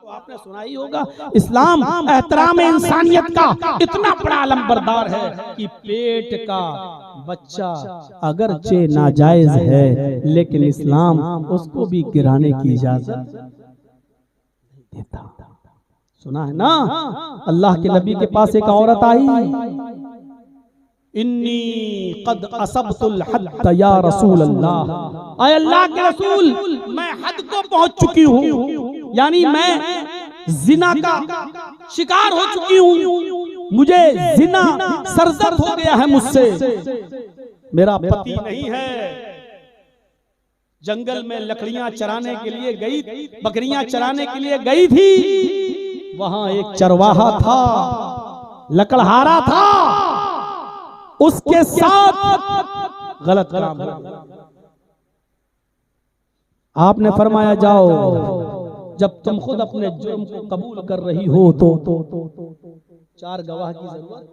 तो आपने सुना ही होगा, इस्लाम एहतराम इंसानियत का इतना बड़ा अलंबरदार है कि पेट का बच्चा अगरचे नाजायज है, लेकिन इस्लाम उसको भी गिराने की इजाजत देता। सुना है ना, अल्लाह के नबी के पास एक औरत आई, इन्नी कद असबतुल हद या रसूल अल्लाह, आय अल्लाह के रसूल मैं हद को पहुंच चुकी हूँ, यानी मैं जिना का शिकार हो चुकी हूँ, मुझे जिना सरजद हो गया है मुझसे, मेरा पति नहीं है। जंगल में लकड़ियां चराने के लिए गई, बकरियां चराने के लिए गई थी, वहां एक चरवाहा था, लकड़हारा था, उसके साथ गलत काम हुआ। आपने फरमाया जाओ, जब तुम खुद अपने जुर्म को कबूल कर रही हो तो 4 गवाह की जरूरत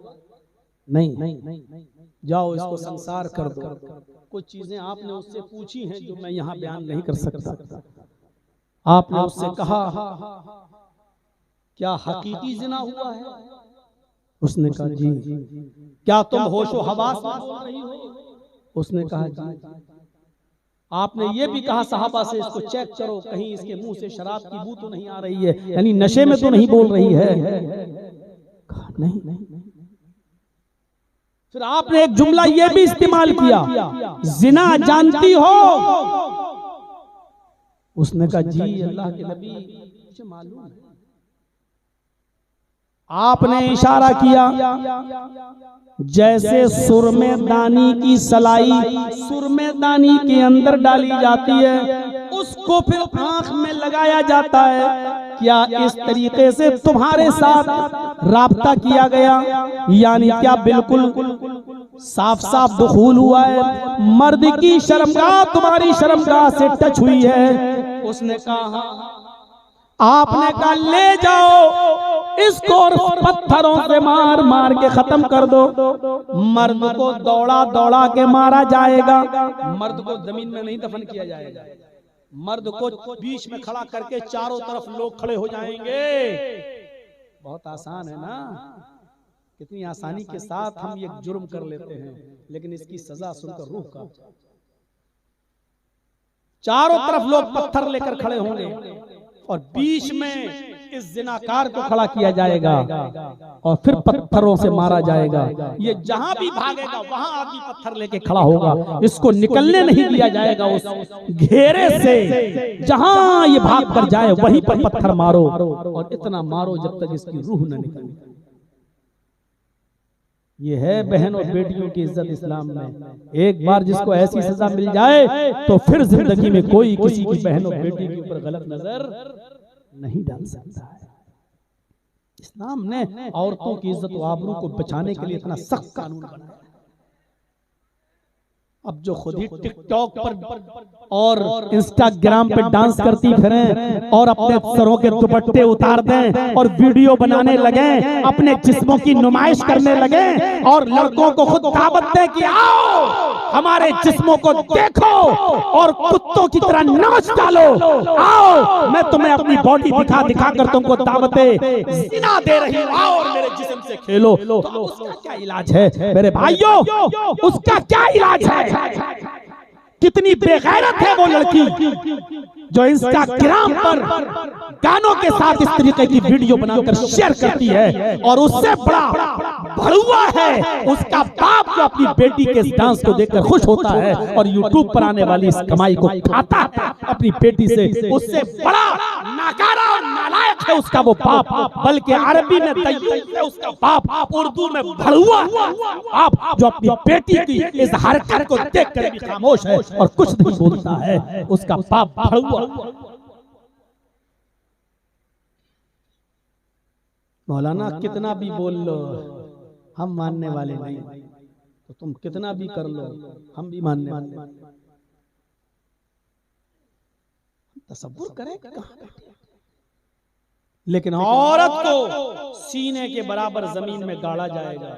नहीं, जाओ इसको संसार कर दो। कुछ चीजें आपने उससे पूछी हैं जो मैं यहाँ बयान नहीं कर सकता। आपने उससे कहा क्या हकीकी जिना हुआ है? उसने कहा जी। क्या तुम होशो हवास में बोल रही हो? उसने कहा जी। आपने ये भी कहा सहाबा से इसको चेक करो कहीं इसके मुंह से शराब की बू तो नहीं आ रही है, यानी नशे में तो नहीं बोल रही है? कहा नहीं। फिर आपने एक जुमला ये भी इस्तेमाल किया, जिना जानती हो? उसने कहा जी अल्लाह के नबी मुझे मालूम है। आपने इशारा किया जैसे सुरमेदानी की सलाई सुरमेदानी के अंदर डाली जाती है, उसको फिर आंख में लगाया जाता है, क्या इस तरीके से तुम्हारे साथ राब्ता किया गया? यानी क्या बिल्कुल साफ साफ दुखूल हुआ है, मर्द की शर्मगाह तुम्हारी शर्मगाह से टच हुई है? उसने कहा आपने कहा ले जाओ इसको और पत्थरों से मार मार के खत्म कर दो। मर्द को दौड़ा दौड़ा के मारा जाएगा, मर्द को जमीन में नहीं दफन किया जाएगा, मर्द को बीच में खड़ा करके चारों तरफ लोग खड़े हो जाएंगे। बहुत आसान है ना, कितनी आसानी के साथ हम ये जुर्म कर लेते हैं, लेकिन इसकी सजा सुनकर रूह का, चारों तरफ लोग पत्थर लेकर खड़े होंगे और बीच में इस जिनाकार को खड़ा किया जाएगा और फिर पत्थरों से मारा जाएगा। ये जहां भी भागेगा वहां आदमी पत्थर लेके खड़ा होगा, इसको निकलने नहीं दिया जाएगा उस घेरे से। जहां ये भाग कर जाए वहीं पर पत्थर मारो और इतना मारो जब तक इसकी रूह न निकले। ये है बहन और बेटियों की इज्जत इस्लाम में। एक बार जिसको ऐसी सजा मिल जाए तो फिर जिंदगी में कोई किसी की बहन और बेटी के ऊपर गलत नजर नहीं डाल सकता है। इस्लाम ने औरतों की इज्जत और आबरू को बचाने के लिए इतना सख्त कानून बनाया। अब जो खुद ही टिकटॉक पर और इंस्टाग्राम पे डांस करती फिरें और अपने सरों के दुपट्टे उतार दें और वीडियो बनाने लगे, अपने जिस्मों की नुमाइश करने लगे और लड़कों को खुद दावत दें कि आओ हमारे जिस्मों को देखो और कुत्तों की तरह नाच डालो, आओ मैं तुम्हें अपनी बॉडी दिखा दिखा कर तुमको दावतें जिना दे रही हूं, आओ और मेरे जिस्म से खेलो, तो उसका क्या इलाज है मेरे भाइयों? उसका क्या इलाज है? कितनी बेगैरत है वो लड़की जो इंस्टाग्राम पर गानों के साथ इस तरीके की वीडियो बनाकर शेयर करती है, और उससे बड़ा भड़ुआ है उसका बाप जो अपनी बेटी के इस डांस को देखकर खुश होता है और यूट्यूब पर आने वाली इस कमाई को खाता है अपनी बेटी से। उससे बड़ा नाकारा और नालायक है उसका वो बाप, बल्कि अरबी में तय्यूब है उसका बाप, उर्दू में भड़ुआ बाप जो अपनी बेटी की इस हरकत को देखकर भी खामोश है और कुछ नहीं बोलता है, उसका बाप भड़ुआ। मौलाना कितना भी बोल लो हम मानने वाले नहीं, तो तुम कितना भी कर लो हम भी मानने वाले नहीं। तसव्वुर करें कहां, लेकिन औरत को सीने के बराबर जमीन में गाड़ा जाएगा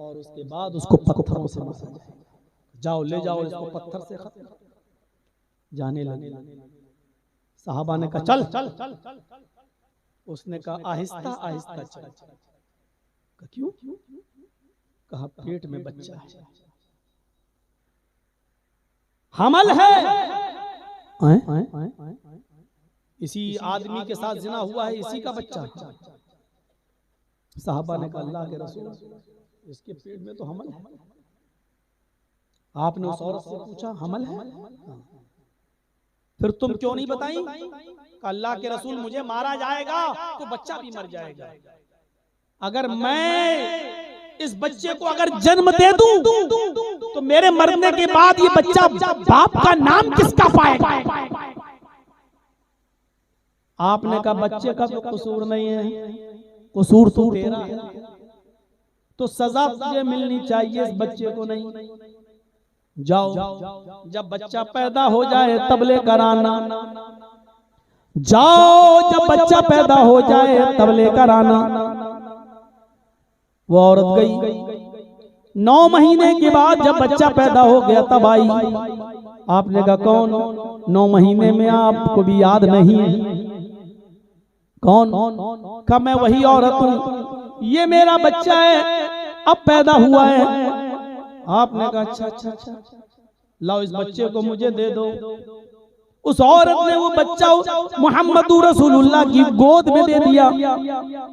और उसके बाद उसको पत्थरों से मारा जाएगा। जाओ ले जाओ इसको पत्थर से खत्म। जाने लगे, साहबा ने कहा चल चल चल चल, उसने कहा आहिस्ता आहिस्ता चल। क्यों? कहा पेट में बच्चा है, हमल है। इसी आदमी के साथ जिना हुआ है, इसी का बच्चा। साहबा ने कहा अल्लाह के रसूल, इसके पेट में तो हमल है। आपने उस औरत से पूछा हमल है? फिर तुम क्यों नहीं बताई? अल्लाह के रसूल मुझे मारा जाएगा तो बच्चा भी मर जाएगा। अगर मैं इस बच्चे को अगर जन्म दे दूं तो मेरे मरने के बाद ये बच्चा बाप का नाम किसका पाएगा? आपने कहा बच्चे का तो कसूर नहीं है, कसूर तो तेरा है, तो सजा तुझे मिलनी चाहिए, इस बच्चे को नहीं। जाओ, जब बच्चा पैदा हो जाए तब लेकर आना। जाओ, जब बच्चा पैदा हो जाए तब लेकर आना। वो औरत गई। 9 महीने के बाद जब बच्चा पैदा हो गया तब आई। आपने कहा कौन? 9 महीने में आपको भी याद नहीं है? कौन? कहा मैं वही औरत हूँ, ये मेरा बच्चा है, अब पैदा हुआ है। आपने कहा अच्छा अच्छा अच्छा, लाओ इस बच्चे को मुझे दे दो। उस औरत ने वो बच्चा मुहम्मदुर रसूलुल्लाह की गोद में दे दिया।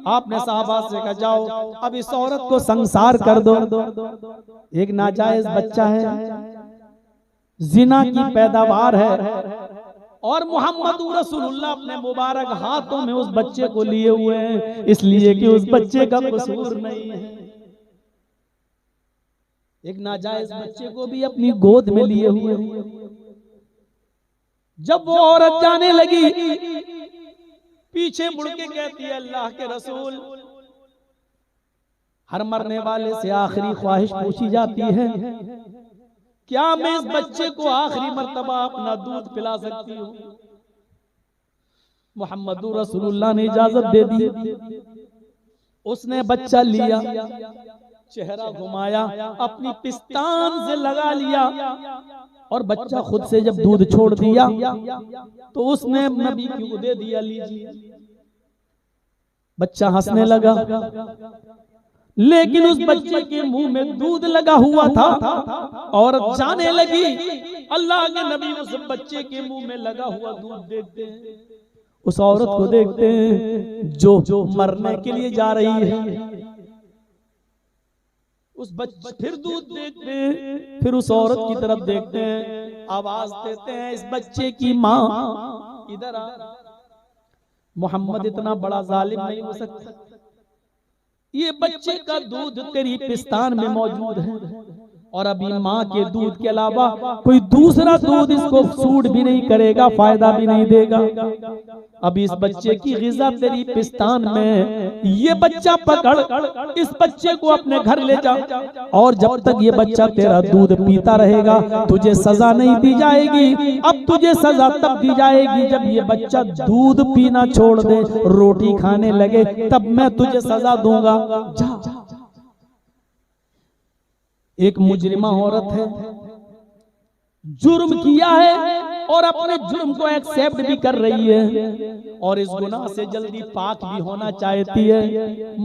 आपने साहबा से कहा जाओ अब इस औरत को संसार कर दो, एक नाजायज बच्चा है, जिना की पैदावार है। और मुहम्मदुर रसूलुल्लाह अपने मुबारक हाथों में उस बच्चे को लिए हुए हैं, इसलिए कि उस बच्चे का कसूर नहीं है। एक नाजायज बच्चे को भी अपनी गोद में लिए हुए। जब वो औरत जाने लगी, पीछे मुड़ के कहती है अल्लाह के रसूल, हर मरने वाले से आखिरी ख्वाहिश पूछी जाती है, क्या मैं इस बच्चे को आखिरी मर्तबा अपना दूध पिला सकती हूँ? मुहम्मदुर रसूलुल्लाह ने इजाजत दे दी। उसने बच्चा लिया, चेहरा घुमाया, अपनी पिस्तान से लगा लिया और बच्चा खुद से जब दूध छोड़ दिया तो उसने नबी को दे दिया, लीजिए। बच्चा हंसने लगा, लेकिन उस बच्चे के मुंह में दूध लगा हुआ था। औरत जाने लगी, अल्लाह के नबी उस बच्चे के मुंह में लगा हुआ दूध देखते हैं, उस औरत को देखते हैं जो मरने के लिए जा रही है। उस बच्चे फिर दूध देखते हैं, फिर उस औरत की तरफ देखते हैं, आवाज देते हैं इस बच्चे की माँ इधर आ। मोहम्मद इतना बड़ा जालिम नहीं हो सकता, ये बच्चे का दूध तेरी पिस्तान में मौजूद है और अभी माँ के दूध के अलावा कोई दूसरा दूध इसको सूट भी नहीं करेगा, फायदा भी नहीं देगा। अभी इस बच्चे की ग़िज़ा तेरी पिस्तान में, ये बच्चा पकड़, इस बच्चे को अपने घर ले जा और जब तक ये बच्चा तेरा दूध पीता रहेगा तुझे सजा नहीं दी जाएगी। अब तुझे सजा तब दी जाएगी जब ये बच्चा दूध पीना छोड़ दे, रोटी खाने लगे, तब मैं तुझे सजा दूंगा। जा। एक मुजरिमा औरत है, जुर्म किया है और अपने जुर्म को एक्सेप्ट भी कर रही है और इस गुनाह से जल्दी पाक भी होना चाहती है,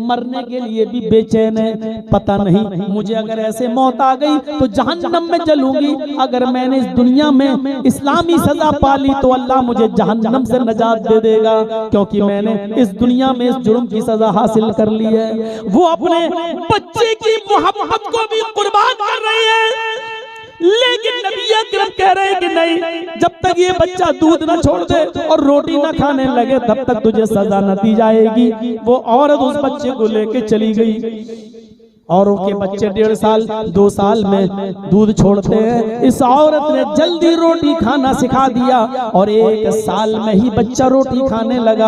मरने के लिए भी बेचैन है। पता नहीं मुझे अगर ऐसे मौत आ गई तो जहन्नम में जलूंगी, अगर मैंने इस दुनिया में इस्लामी सजा पाली तो अल्लाह मुझे जहन्नम से नजात दे देगा, क्योंकि मैंने इस दुनिया में इस जुर्म की सजा हासिल कर ली है। वो अपने बच्चे की मोहब्बत को भी कुर्बान कर रही है, लेकिन नबी अकरम कह रहे हैं कि नहीं, जब तक ये बच्चा दूध न छोड़ दे और रोटी न खाने लगे तब तक तुझे सजा न दी जाएगी। वो औरत उस बच्चे को लेके चली गई और उनके बच्चे 1.5 साल 2 साल में दूध छोड़ते हैं। इस औरत ने जल्दी रोटी खाना सिखा दिया और 1 साल में ही बच्चा रोटी खाने लगा।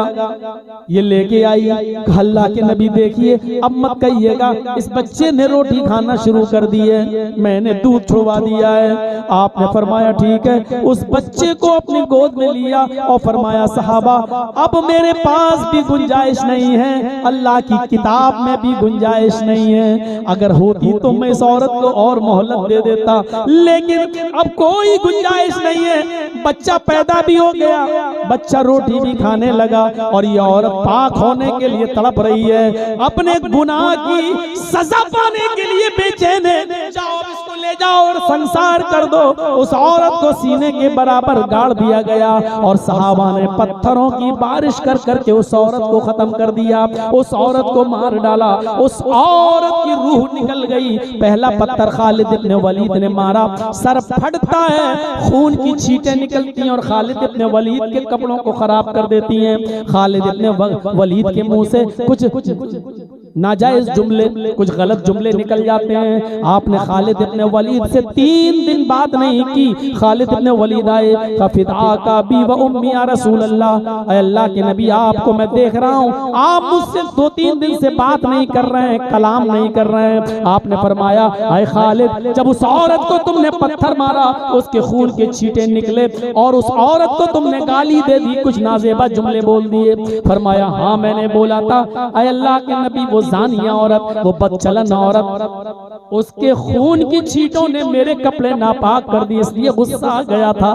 ये लेके आई, अल्लाह के नबी देखिए, अब मत कहिएगा इस बच्चे ने रोटी खाना शुरू कर दी है, मैंने दूध छुड़वा दिया है। आपने फरमाया ठीक है, उस बच्चे को अपनी गोद में लिया और फरमाया सहाबा अब मेरे पास भी गुंजाइश नहीं है, अल्लाह की किताब में भी गुंजाइश नहीं है, हैं। अगर होती तो मैं इस औरत को और मोहलत दे देता, लेकिन अब कोई गुंजाइश नहीं है। बच्चा पैदा भी हो गया, बच्चा रोटी भी खाने लगा और ये औरत पाक होने के लिए तड़प रही है, अपने गुनाह की सजा पाने के लिए बेचैन है। जाओ इसको ले जाओ और संसार कर दो। उस औरत को सीने के बराबर गाड़ दिया गया और सहाबा ने पत्थरों की बारिश कर करके उस औरत को खत्म कर दिया, उस औरत को मार डाला। उस औरत की रूह निकल गई। पहला पत्थर खालिद इब्न वलीद ने मारा, सर फटता है, खून की छींटें निकलती हैं और खालिद इब्न वलीद के कपड़ों को खराब कर देती हैं। खालिद इब्न वलीद के मुंह से कुछ नाजायज जुमले, कुछ गलत जुमले निकल जाते हैं। आपने खालिद इब्न वलीद से 3 दिन बात नहीं की। खालिद इब्न वलीद आए, खफिदा का बी व उम्मी या रसूल अल्लाह, अल्लाह के नबी आपको मैं देख रहा हूँ, आप मुझसे 2-3 दिन से बात नहीं कर रहे हैं, कलाम नहीं कर रहे हैं। आपने फरमाया, अय खालिद, जब उस औरत को तुमने पत्थर मारा, उसके खून के छींटे निकले और उस औरत को तुमने गाली दे दी, कुछ नाजेबा जुमले बोल दिए। फरमाया, हाँ मैंने बोला था। अय अल्लाह के नबी, वो जानिया औरत, वो बदचलन औरत, उसके खून की छींटों ने मेरे कपड़े नापाक कर दिए, इसलिए गुस्सा आ गया था।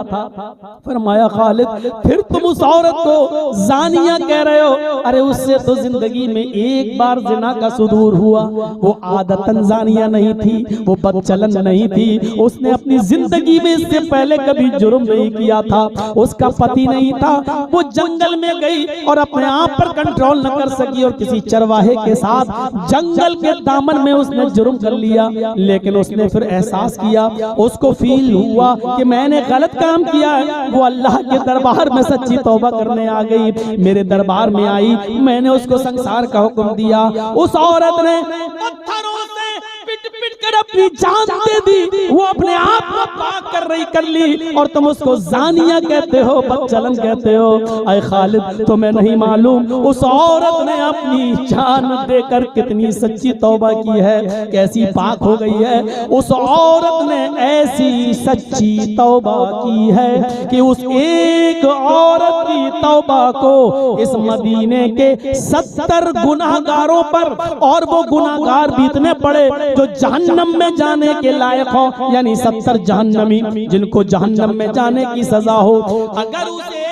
फरमाया, खालिद फिर तुम उस औरत को जानिया कह रहे हो? अरे उससे तो जिंदगी में एक बार जिना का सुदूर हुआ, वो आदतन जानिया नहीं थी, वो बदचलन नहीं थी, उसने अपनी जिंदगी में इससे पहले कभी जुर्म नहीं किया था, उसका पति नहीं था, वो जंगल में गई और अपने आप पर कंट्रोल न कर सकी और किसी चरवाहे के साथ जंगल के दामन में उसने जुर्म कर लिया। लेकिन उसने फिर एहसास किया, उसको फील हुआ कि मैंने गलत काम किया है। वो अल्लाह के दरबार में सच्ची तौबा करने आ गई, मेरे दरबार में आई, मैंने उसको संसार का हुक्म दिया। उस औरत ने पत्थरों से पिट कर अपनी जान दे दी, वो अपने आप को पाक कर ली और तुम उसको जानिया कहते हो, बदचलन कहते हो। ऐ खालिद, तुम्हें नहीं मालूम उस औरत ने अपनी जान देकर कितनी सच्ची तौबा की है, कैसी पाक हो गई है। उस औरत ने ऐसी सच्ची तौबा की है कि उस एक औरत की तौबा को इस मदीने के 70 गुनाहगारों पर, और वो गुनाहगार भी इतने बड़े जो जहन्नम में जाने के लायक हो, यानी 70 जहन्नमी जिनको जहन्नम में जाने की सजा हो, अगर उस एक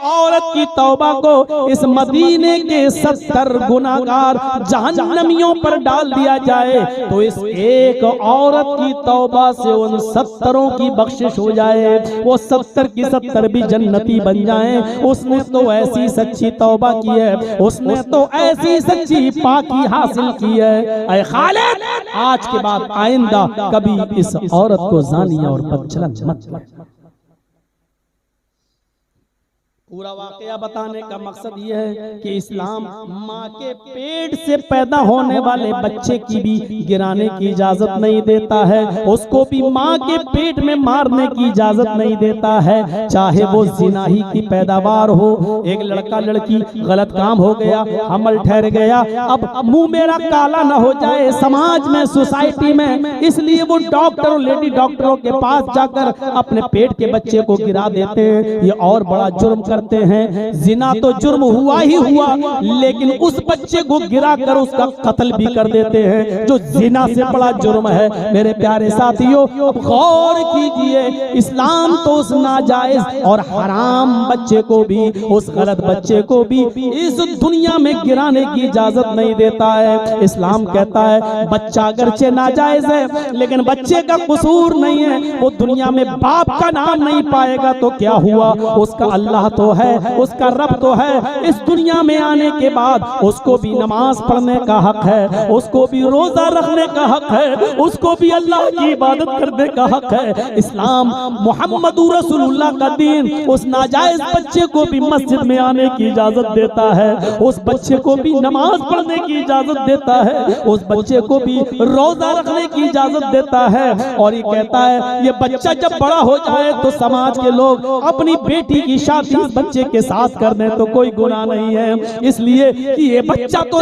औरत की तौबा को इस मदीने के 70 गुनाहगार जहन्नमियों पर डाल दिया जाए तो इस एक औरत की तौबा से उन 70 की बख्शिश हो जाए, वो 70 की 70 भी जन्नती बन जाएं। उसने तो ऐसी सच्ची तौबा की है, उसने तो ऐसी सच्ची पाकी हासिल की है। ऐ खालिद, आज के बाद आइंदा कभी इस औरत को जानिया और बदचलन मत कर। पूरा वाकया बताने का मकसद यह है कि इस्लाम माँ के पेट से पैदा होने वाले बच्चे की भी गिराने की इजाजत नहीं देता है, उसको भी माँ के पेट में मारने की इजाजत नहीं देता है, चाहे वो जिना ही की पैदावार हो। एक लड़का लड़की गलत काम हो गया, हमल ठहर गया, अब मुंह मेरा काला ना हो जाए समाज में, सोसाइटी में, इसलिए वो डॉक्टर और लेडी डॉक्टरों के पास जाकर अपने पेट के बच्चे को गिरा देते हैं। ये और बड़ा जुर्म करते हैं। जिना तो जुर्म हुआ ही हुआ, लेकिन उस बच्चे को गिरा कर उसका कत्ल भी कर देते हैं, जो जिना से बड़ा जुर्म है। मेरे प्यारे साथियों, गौर कीजिए, इस्लाम तो उस नाजायज और हराम बच्चे को भी, उस गलत बच्चे को भी इस दुनिया में गिराने की इजाजत नहीं देता है। इस्लाम कहता है बच्चा अगरचे नाजायज है, लेकिन बच्चे का कसूर नहीं है, वो दुनिया में बाप का नाम नहीं पाएगा तो क्या हुआ, उसका अल्लाह तो है, उसका रब तो है। इस दुनिया में आने के बाद उसको भी नमाज पढ़ने का हक है, उसको भी रोजा रखने का हक है, उसको भी अल्लाह की इबादत करने का हक है। इस्लाम मोहम्मद रसूलुल्लाह का दीन उस नाजायज बच्चे को भी मस्जिद में आने की इजाजत देता है, उस बच्चे को भी नमाज पढ़ने की इजाजत देता है, उस बच्चे को भी रोजा रखने की इजाजत देता है। और ये कहता है ये बच्चा जब बड़ा हो जाए तो समाज के लोग अपनी बेटी की शादी बच्चे के साथ कर दें तो कोई गुनाह नहीं है, इसलिए कि ये बच्चा तो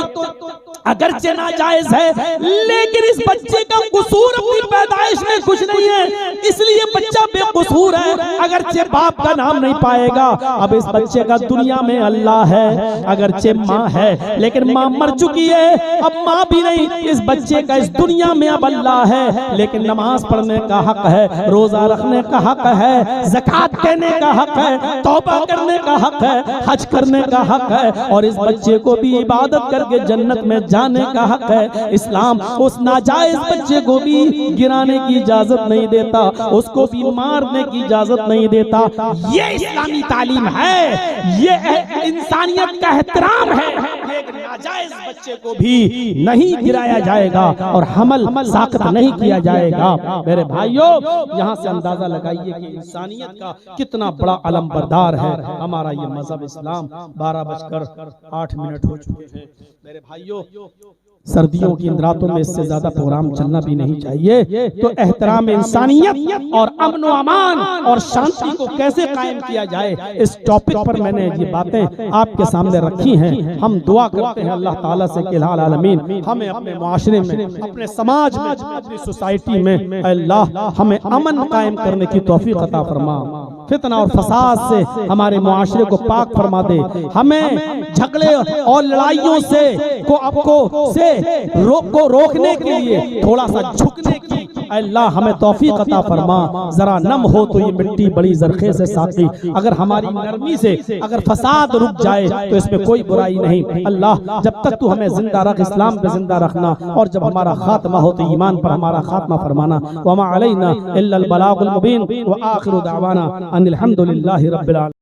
अगरचे नाजायज है, लेकिन इस बच्चे का कसूर अपनी पैदाइश में कुछ नहीं है, इसलिए बच्चा बेकसूर है। अगरचे बाप का नाम नहीं पाएगा। अब इस बच्चे का दुनिया में अल्लाह है, अगरचे माँ है, लेकिन माँ मर चुकी है, अब माँ भी नहीं। इस बच्चे का इस दुनिया में अब अल्लाह है, लेकिन नमाज पढ़ने का हक है, रोजा रखने का हक है, ज़कात देने का हक है, तौबा करने का हक है, हज करने का हक है, और इस बच्चे को भी इबादत करके जन्नत में जाने का हक है। इस्लाम उस नाजायज बच्चे को भी गिराने की इजाजत नहीं देता, उसको भी मारने की इजाजत नहीं देता। ये इस्लामी तालीम है, ये इंसानियत का एहतराम है। एक नाजायज बच्चे को भी नहीं गिराया जाएगा और हमल साकत नहीं किया जाएगा। मेरे भाइयों, यहाँ से अंदाजा लगाइए कि इंसानियत का कितना बड़ा अलमबरदार है हमारा ये मजहब इस्लाम। 12:08 हो चुके हैं। मेरे भाइयों, सर्दियों की इन रातों में इससे ज्यादा प्रोग्राम चलना भी नहीं चाहिए। तो एहतराम इंसानियत और अमन व अमान और शांति को कैसे कायम किया जाए, इस टॉपिक पर मैंने ये बातें आपके सामने रखी हैं। हम दुआ करते हैं अल्लाह ताला से कि अल्लाह आलमीन हमें अपने माशरे में, अपने समाज में, अपनी सोसाइटी में अल्लाह हमें अमन कायम करने की तौफीक अता फरमा, फितना और फसाद से हमारे मुआशरे को पाक फरमा दे। हमें झगड़े और लड़ाइयों से रोकने के लिए थोड़ा सा झुकने की अल्लाह हमें तौफीक अता फरमा। जरा नम हो तो ये मिट्टी बड़ी जरखे से साकी, अगर हमारी नरमी से अगर फसाद रुक जाए तो इसमें कोई बुराई नहीं। अल्लाह जब तक तू हमें जिंदा रख, इस्लाम पे जिंदा रखना, और जब हमारा खात्मा हो तो ईमान पर हमारा खात्मा फरमाना। वमा अलैना इल्लल बलागुल मुबीन व आखिरु दावाना अनिल हम्दुलिल्लाहि रब्बिल आलमीन।